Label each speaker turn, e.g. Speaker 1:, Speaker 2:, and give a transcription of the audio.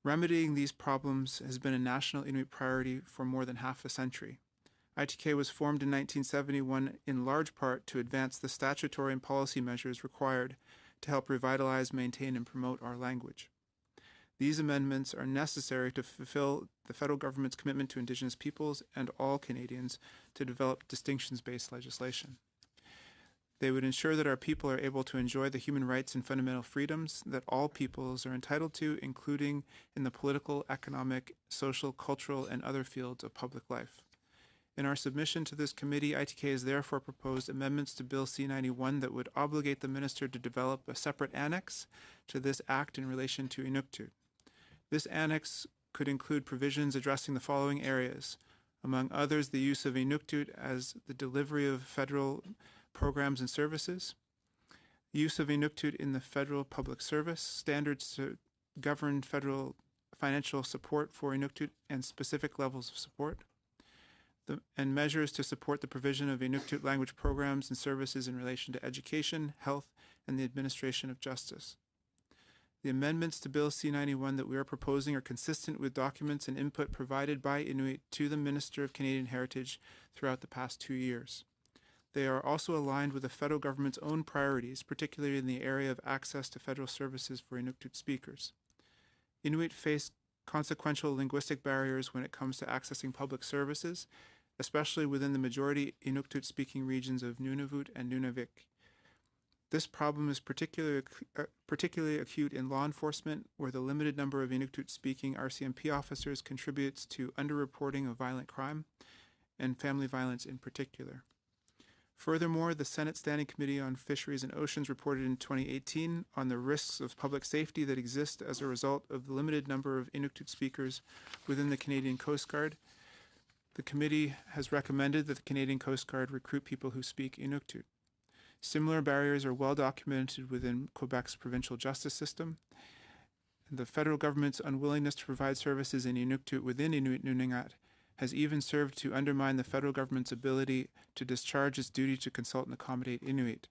Speaker 1: Remedying these problems has been a national Inuit priority for more than half a century. ITK was formed in 1971 in large part to advance the statutory and policy measures required to help revitalize, maintain, and promote our language. These amendments are necessary to fulfill the federal government's commitment to Indigenous peoples and all Canadians to develop distinctions-based legislation. They would ensure that our people are able to enjoy the human rights and fundamental freedoms that all peoples are entitled to, including in the political, economic, social, cultural, and other fields of public life. In our submission to this committee, ITK has therefore proposed amendments to Bill C-91 that would obligate the Minister to develop a separate annex to this Act in relation to Inuktitut. This annex could include provisions addressing the following areas, among others the use of Inuktitut as the delivery of federal programs and services, use of Inuktitut in the federal public service, standards to govern federal financial support for Inuktitut and specific levels of support, and measures to support the provision of Inuktitut language programs and services in relation to education, health, and the administration of justice. The amendments to Bill C-91 that we are proposing are consistent with documents and input provided by Inuit to the Minister of Canadian Heritage throughout the past 2 years. They are also aligned with the federal government's own priorities, particularly in the area of access to federal services for Inuktitut speakers. Inuit face consequential linguistic barriers when it comes to accessing public services, especially within the majority Inuktitut-speaking regions of Nunavut and Nunavik. This problem is particularly acute in law enforcement, where the limited number of Inuktitut-speaking RCMP officers contributes to underreporting of violent crime, and family violence in particular. Furthermore, the Senate Standing Committee on Fisheries and Oceans reported in 2018 on the risks of public safety that exist as a result of the limited number of Inuktitut speakers within the Canadian Coast Guard. The committee has recommended that the Canadian Coast Guard recruit people who speak Inuktitut. Similar barriers are well documented within Quebec's provincial justice system. The federal government's unwillingness to provide services in Inuktitut within Inuit Nunagat has even served to undermine the federal government's ability to discharge its duty to consult and accommodate Inuit.